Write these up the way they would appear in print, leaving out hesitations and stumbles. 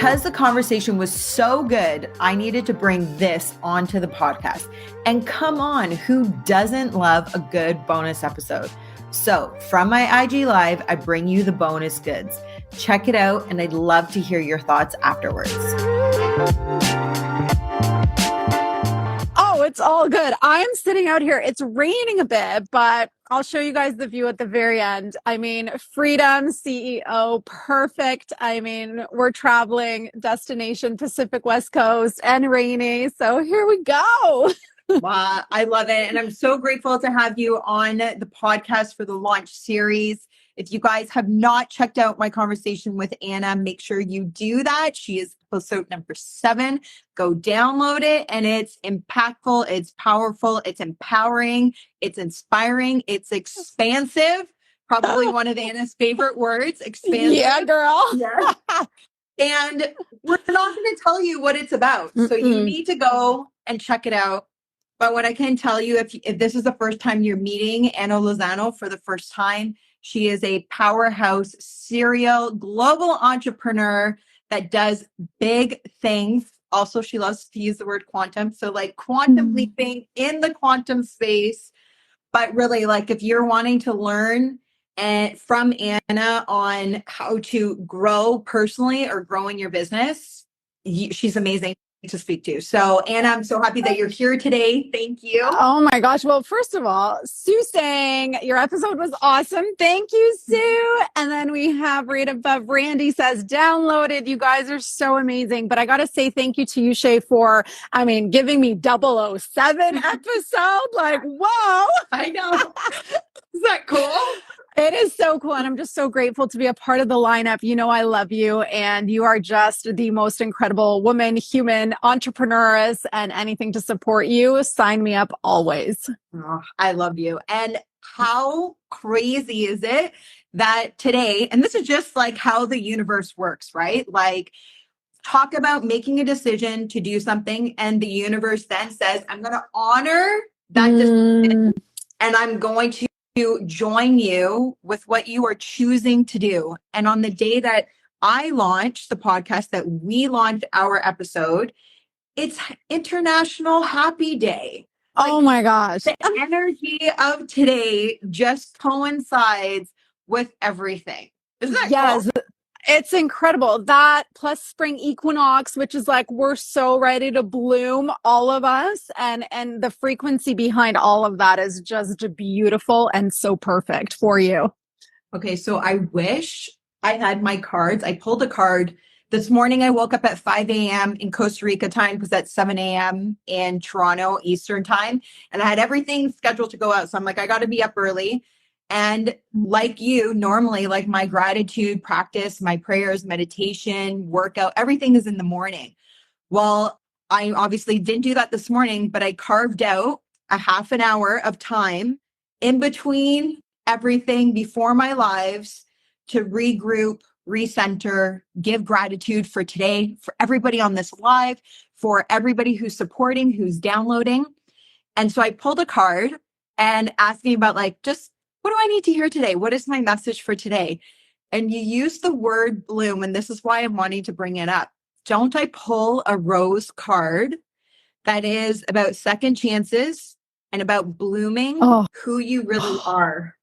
because the conversation was so good, I needed to bring this onto the podcast. And come on, who doesn't love a good bonus episode? So from my IG Live, I bring you the bonus goods. Check it out, and I'd love to hear your thoughts afterwards. Oh, it's all good. I'm sitting out here. It's raining a bit, but I'll show you guys the view at the very end. I mean, freedom, CEO, perfect. I mean, we're traveling destination Pacific West Coast and rainy. So here we go. Wow, I love it. And I'm so grateful to have you on the podcast for the launch series. If you guys have not checked out my conversation with Anna, make sure you do that. She is episode number 7. Go download it. And it's impactful. It's powerful. It's empowering. It's inspiring. It's expansive. Probably one of Anna's favorite words, expansive. Yeah, girl. Yeah. And we're not going to tell you what it's about. So you need to go and check it out. But what I can tell you, if this is the first time you're meeting Anna Lozano for the first time, she is a powerhouse serial global entrepreneur that does big things. Also, she loves to use the word quantum. So like quantum leaping in the quantum space. But really, like if you're wanting to learn from Anna on how to grow personally or grow in your business, she's amazing to speak to. So Anna, I'm so happy that you're here today. Thank you. Oh my gosh. Well, first of all, Sue saying your episode was awesome. Thank you, Sue. And then we have right above Randy says downloaded. You guys are so amazing. But I got to say thank you to you, Shae, for, giving me 007 episode. Like, whoa. I know. Is that cool? It is so cool. And I'm just so grateful to be a part of the lineup. You know, I love you, and you are just the most incredible woman, human, entrepreneuress, and anything to support you. Sign me up always. Oh, I love you. And how crazy is it that today, and this is just like how the universe works, right? Like, talk about making a decision to do something, and the universe then says, I'm going to honor that decision, and I'm going to join you with what you are choosing to do. And on the day that I launched the podcast, that we launched our episode, it's International Happy Day. Oh my gosh. The energy of today just coincides with everything. Isn't that cool? It's incredible. That plus spring equinox, which is like, we're so ready to bloom, all of us. And the frequency behind all of that is just beautiful and so perfect for you. Okay. So I wish I had my cards. I pulled a card this morning. I woke up at 5 a.m. in Costa Rica time because that's 7 a.m. in Toronto Eastern time. And I had everything scheduled to go out. So I'm like, I got to be up early. And like you, normally, like my gratitude practice, my prayers, meditation, workout, everything is in the morning. Well, I obviously didn't do that this morning, but I carved out a half an hour of time in between everything before my lives to regroup, recenter, give gratitude for today, for everybody on this live, for everybody who's supporting, who's downloading. And so I pulled a card and asked me about like, just what do I need to hear today? What is my message for today? And you use the word bloom, and this is why I'm wanting to bring it up. Don't I pull a rose card that is about second chances and about blooming who you really are?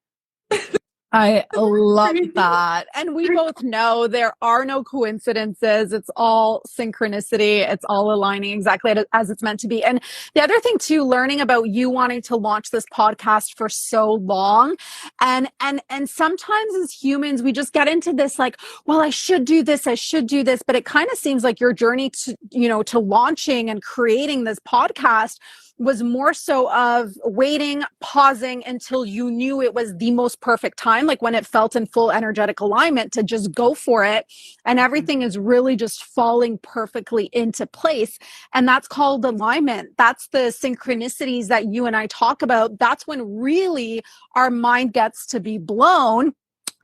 I love that. And we both know there are no coincidences. It's all synchronicity. It's all aligning exactly as it's meant to be. And the other thing too, learning about you wanting to launch this podcast for so long. And sometimes as humans, we just get into this like, well, I should do this. But it kind of seems like your journey to launching and creating this podcast was more so of waiting, pausing until you knew it was the most perfect time, like when it felt in full energetic alignment to just go for it. And everything is really just falling perfectly into place. And that's called alignment. That's the synchronicities that you and I talk about. That's when really our mind gets to be blown,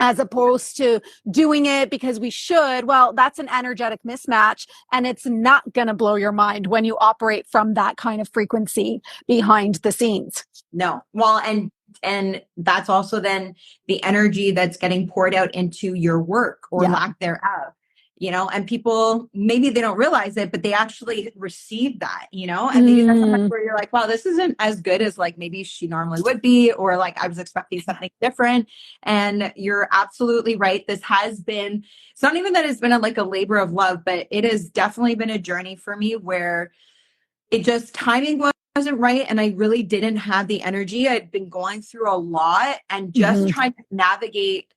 as opposed to doing it because we should. Well, that's an energetic mismatch, and it's not going to blow your mind when you operate from that kind of frequency behind the scenes. No. Well, and that's also then the energy that's getting poured out into your work or lack thereof. and people, maybe they don't realize it, but they actually receive that, and maybe that's sometimes where you're like, wow, this isn't as good as like maybe she normally would be, or like I was expecting something different. And you're absolutely right. This has been, it's not even that it's been like a labor of love, but it has definitely been a journey for me where it just timing wasn't right. And I really didn't have the energy. I'd been going through a lot and just trying to navigate,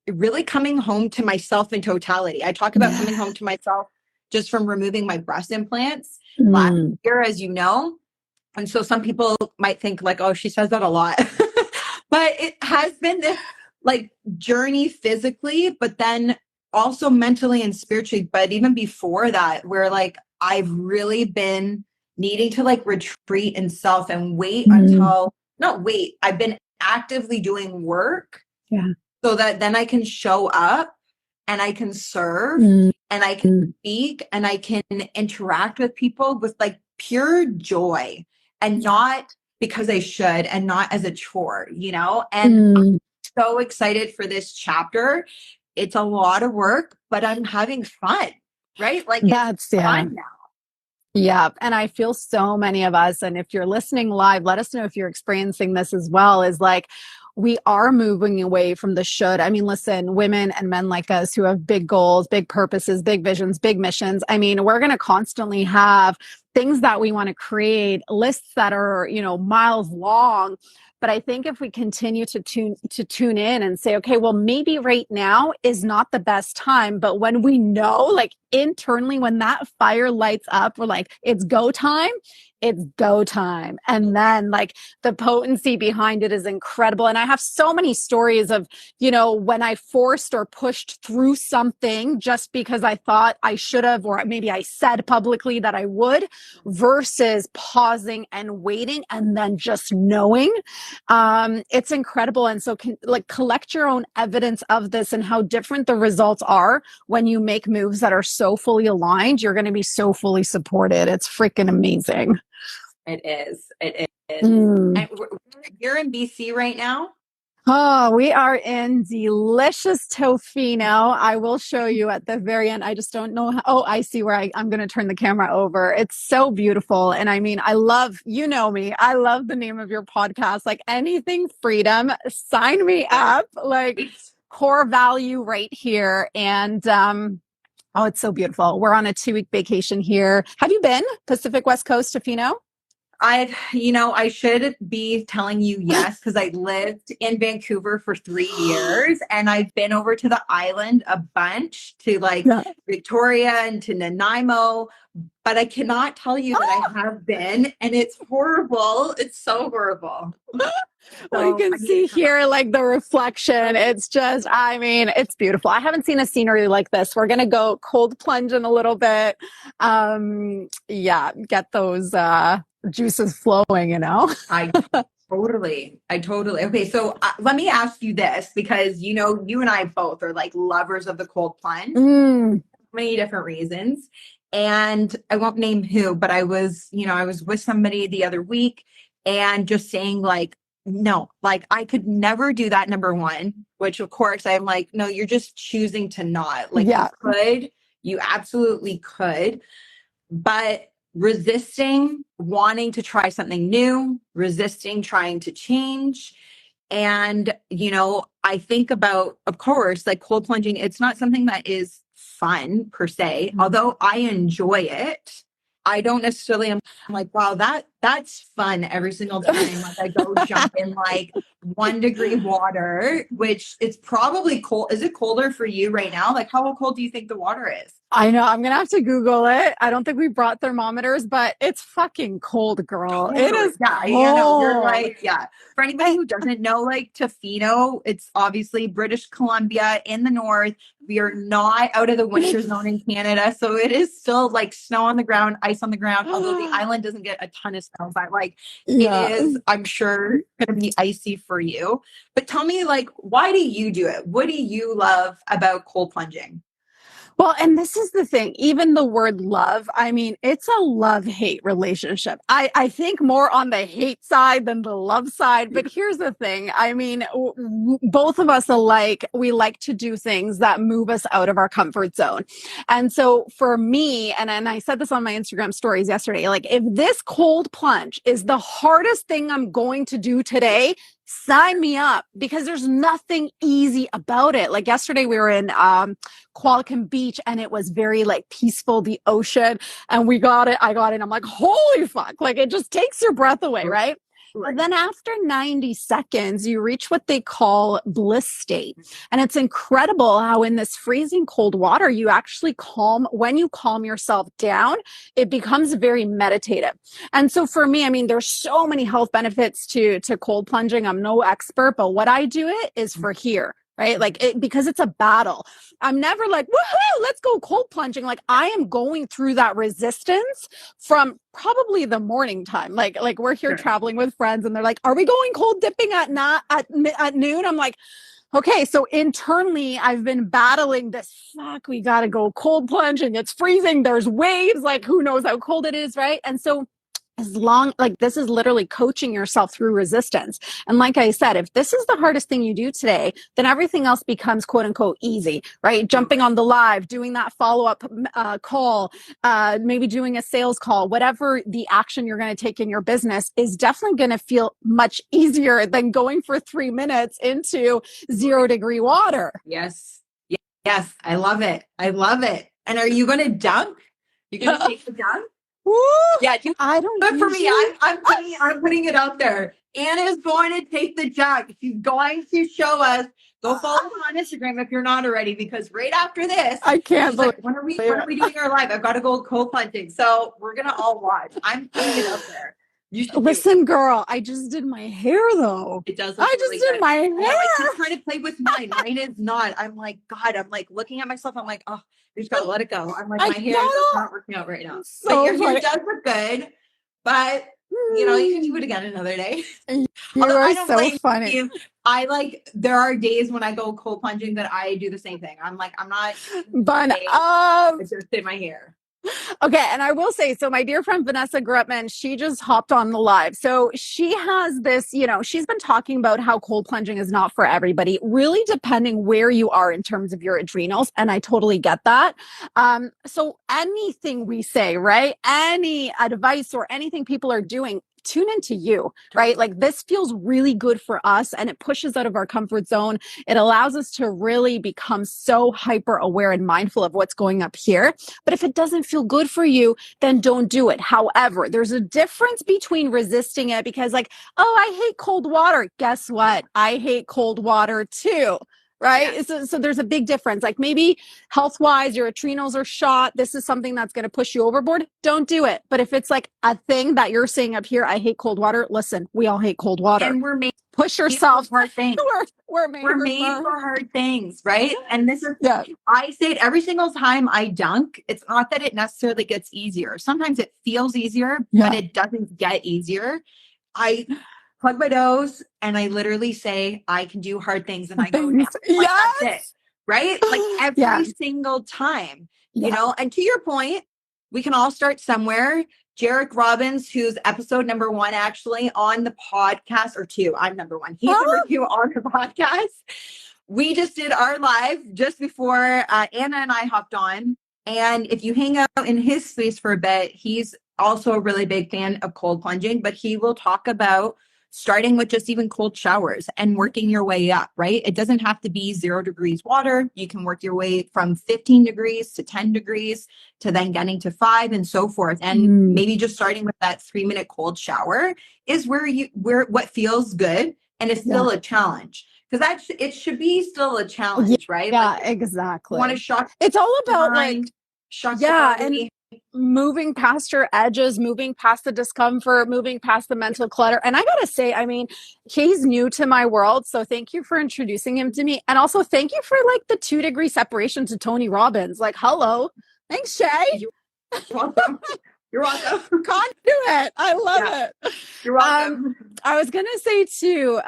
really coming home to myself in totality. I talk about coming home to myself just from removing my breast implants last year, as you know. And so some people might think like, oh, she says that a lot. But it has been this like journey physically, but then also mentally and spiritually. But even before that, where like I've really been needing to like retreat in self and wait until, not wait, I've been actively doing work so that then I can show up and I can serve and I can speak and I can interact with people with like pure joy and not because I should and not as a chore, And I'm so excited for this chapter. It's a lot of work, but I'm having fun, right? Like it's fun now. Yeah. And I feel so many of us, and if you're listening live, let us know if you're experiencing this as well, is like, we are moving away from the should. I mean, listen, women and men like us who have big goals, big purposes, big visions, big missions. I mean, we're going to constantly have things that we want to create, lists that are, miles long. But I think if we continue to tune in and say, okay, well, maybe right now is not the best time. But when we know, like internally, when that fire lights up, we're like, it's go time. It's go time. And then like the potency behind it is incredible. And I have so many stories of, when I forced or pushed through something just because I thought I should have, or maybe I said publicly that I would, versus pausing and waiting and then just knowing. It's incredible. And so collect your own evidence of this and how different the results are when you make moves that are so fully aligned. You're going to be so fully supported. It's freaking amazing. It is. It is. And you're in BC right now? Oh, we are in delicious Tofino. I will show you at the very end. I just don't know. Oh, I see where I'm going to turn the camera over. It's so beautiful. And I mean, I love, me, I love the name of your podcast, like anything freedom, sign me up, like core value right here. And, oh, it's so beautiful. We're on a 2-week vacation here. Have you been Pacific West Coast, Tofino? I should be telling you yes, because I lived in Vancouver for 3 years and I've been over to the island a bunch to like Victoria and to Nanaimo, but I cannot tell you that I have been, and it's horrible. It's so horrible. Well, you can see here like the reflection. It's just, I mean, it's beautiful. I haven't seen a scenery like this. We're going to go cold plunge in a little bit. Get those juices flowing, I totally. Okay, so let me ask you this, because you and I both are like lovers of the cold plunge. Many different reasons. And I won't name who, but I was with somebody the other week and just saying like, no, like I could never do that, number one, which of course I'm like, no, you're just choosing to not. Like you absolutely could, but resisting wanting to try something new, resisting trying to change. And, I think about, of course, like cold plunging, it's not something that is fun per se, although I enjoy it. I don't necessarily am like, wow, that's fun every single time. Like I go jump in like 1 degree water, which it's probably cold. Is it colder for you right now? Like how cold do you think the water is? I know. I'm going to have to Google it. I don't think we brought thermometers, but it's fucking cold, girl. Totally. It is cold. You're right. Yeah. For anybody who doesn't know, like Tofino, it's obviously British Columbia in the north. We are not out of the winter zone in Canada. So it is still like snow on the ground, ice on the ground, although the island doesn't get a ton of snow, but like it is, I'm sure, going to be icy for you. But tell me, like, why do you do it? What do you love about cold plunging? Well, and this is the thing, even the word love, I mean, it's a love-hate relationship. I think more on the hate side than the love side. But here's the thing. I mean, both of us alike, we like to do things that move us out of our comfort zone. And so for me, and I said this on my Instagram stories yesterday, like if this cold plunge is the hardest thing I'm going to do today, sign me up because there's nothing easy about it. Like yesterday we were in Qualicum Beach and it was very like peaceful, the ocean, and I got it. I'm like, holy fuck. Like it just takes your breath away, right? But then after 90 seconds, you reach what they call bliss state. And it's incredible how in this freezing cold water, you actually when you calm yourself down, it becomes very meditative. And so for me, I mean, there's so many health benefits to cold plunging. I'm no expert, but what I do it is for here. Right. Like because it's a battle. I'm never like, woohoo, let's go cold plunging. Like I am going through that resistance from probably the morning time. Like we're here traveling with friends and they're like, are we going cold dipping at noon? I'm like, okay, so internally I've been battling this, fuck, we got to go cold plunge and it's freezing. There's waves, like who knows how cold it is, right? And so like this is literally coaching yourself through resistance. And like I said, if this is the hardest thing you do today, then everything else becomes quote unquote easy, right? Jumping on the live, doing that follow-up call, maybe doing a sales call, whatever the action you're going to take in your business is definitely going to feel much easier than going for 3 minutes into 0-degree water. Yes. Yes. I love it. I love it. And are you going to dunk? You're going to take the dunk? Woo! Yeah, I don't. but for me, I'm putting it out there. Anna is going to take the jug. She's going to show us. Go follow her on Instagram if you're not already, because right after this, I can't believe. Like, when are we doing our live? I've got to go cold plunging, so we're gonna all watch. I'm putting it out there. You should listen, girl. I just did my hair though. It does. I just did my hair. I keep trying to play with mine. Mine is not. I'm like, God. I'm like looking at myself. I'm like, oh, you just gotta let it go. I'm like, my hair is not working out right now. So but your hair does look good. But you know, you can do it again another day. You are so funny. You. I like. There are days when I go cold plunging that I do the same thing. I'm like, I'm not. But it's just in my hair. Okay, and I will say, so my dear friend Vanessa Grutman, she just hopped on the live. So she has this, you know, she's been talking about how cold plunging is not for everybody, really depending where you are in terms of your adrenals. And I totally get that. So anything we say, right? Any advice or anything people are doing, tune into you, right? Like this feels really good for us and it pushes out of our comfort zone. It allows us to really become so hyper aware and mindful of what's going up here. But if it doesn't feel good for you, then don't do it. However, there's a difference between resisting it because like, oh, I hate cold water. Guess what? I hate cold water too. Right. Yeah. So there's a big difference. Like maybe health wise, your adrenals are shot. This is something that's going to push you overboard. Don't do it. But if it's like a thing that you're saying up here, I hate cold water. Listen, we all hate cold water. And we're made push yourself for hard things. We're made for hard things, right? And this is, I say it every single time I dunk. It's not that it necessarily gets easier. Sometimes it feels easier, but it doesn't get easier. I plug my nose and I literally say, I can do hard things and I go down. Like, that's it, right? Like every single time, you know, and to your point, we can all start somewhere. Jarek Robbins, who's episode number 1 actually on the podcast, or 2, I'm number 1. He's number 2 on the podcast. We just did our live just before Anna and I hopped on. And if you hang out in his space for a bit, he's also a really big fan of cold plunging, but he will talk about starting with just even cold showers and working your way up, right? It doesn't have to be 0 degrees water. You can work your way from 15 degrees to 10 degrees to then getting to 5 and so forth. And maybe just starting with that 3-minute cold shower is where what feels good. And it's still a challenge because it should be still a challenge, right? Yeah, like, exactly. You want to shock. It's all about like, and moving past your edges, moving past the discomfort, moving past the mental clutter. And I gotta say, I mean, he's new to my world. So thank you for introducing him to me. And also thank you for like the 2-degree separation to Tony Robbins. Like, hello. Thanks, Shae. You're welcome. You're welcome. Conduit. I love it. You're welcome. I was gonna say too,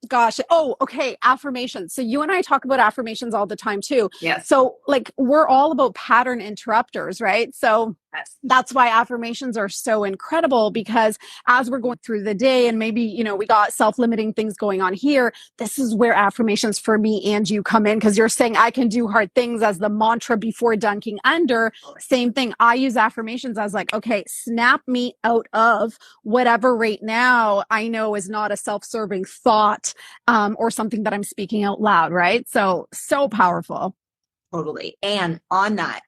Gosh. Oh, okay. Affirmations. So you and I talk about affirmations all the time too. Yes. So like we're all about pattern interrupters, right? So Yes. that's why affirmations are so incredible, because as we're going through the day and maybe, we got self-limiting things going on here, this is where affirmations for me and you come in, because you're saying I can do hard things as the mantra before dunking under. Same thing. I use affirmations as like, okay, snap me out of whatever right now I know is not a self-serving thought, or something that I'm speaking out loud, right? So powerful. Totally. And on that,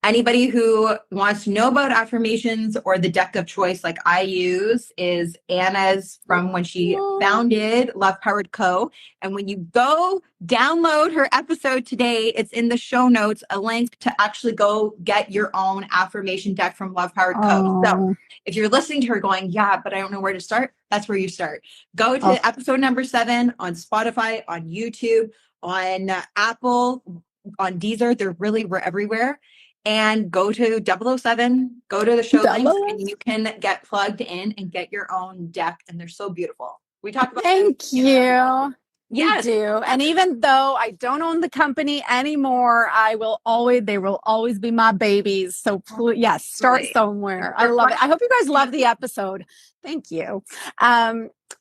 anybody who wants to know about affirmations or the deck of choice like I use is Anna's from when she founded Love Powered Co. And when you go download her episode today, it's in the show notes, a link to actually go get your own affirmation deck from Love Powered Co. So if you're listening to her going, yeah, but I don't know where to start, that's where you start. Go to episode number 7 on Spotify, on YouTube, on Apple, on Deezer. We're everywhere. And go to 007, go to the show links, and you can get plugged in and get your own deck. And they're so beautiful. We talked about Thank you. Yes. You do. And even though I don't own the company anymore, they will always be my babies. So please, yes, start somewhere. I love it. I hope you guys love the episode. Thank you.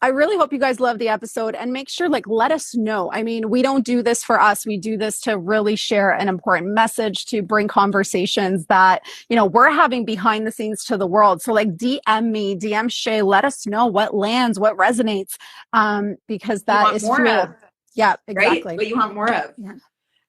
I really hope you guys love the episode, and make sure, let us know. I mean, we don't do this for us. We do this to really share an important message, to bring conversations that, we're having behind the scenes to the world. So DM me, DM Shae, let us know what lands, what resonates, because that is fuel. Yeah, exactly. Right? What you want more of. Yeah.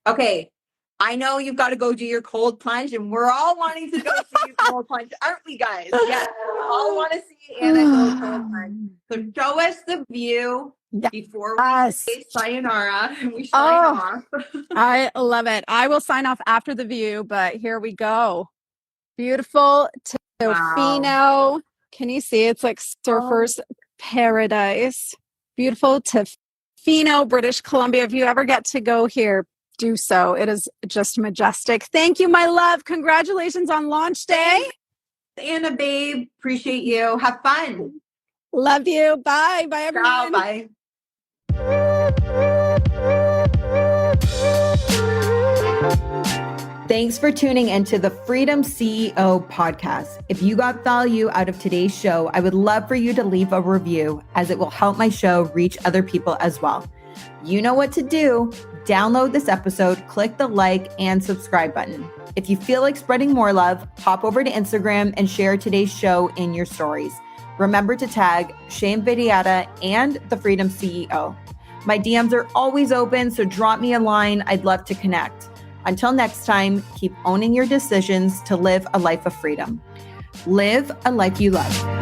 Okay. I know you've got to go do your cold plunge, and we're all wanting to go see cold plunge, aren't we, guys? Yes. We all want to see Anna go cold plunge. So show us the view before we say sayonara and we sign off. I love it. I will sign off after the view, but here we go. Beautiful Tofino. Wow. Can you see? It's like surfer's paradise. Beautiful Tofino, British Columbia. If you ever get to go here, do so. It is just majestic. Thank you, my love. Congratulations on launch day. Anna, babe. Appreciate you. Have fun. Love you. Bye. Bye, everyone. Bye. Thanks for tuning into the Freedom CEO podcast. If you got value out of today's show, I would love for you to leave a review, as it will help my show reach other people as well. You know what to do. Download this episode, click the like and subscribe button. If you feel like spreading more love, hop over to Instagram and share today's show in your stories. Remember to tag Shae Vidyata and the Freedom CEO. My DMs are always open, so drop me a line. I'd love to connect. Until next time, keep owning your decisions to live a life of freedom. Live a life you love.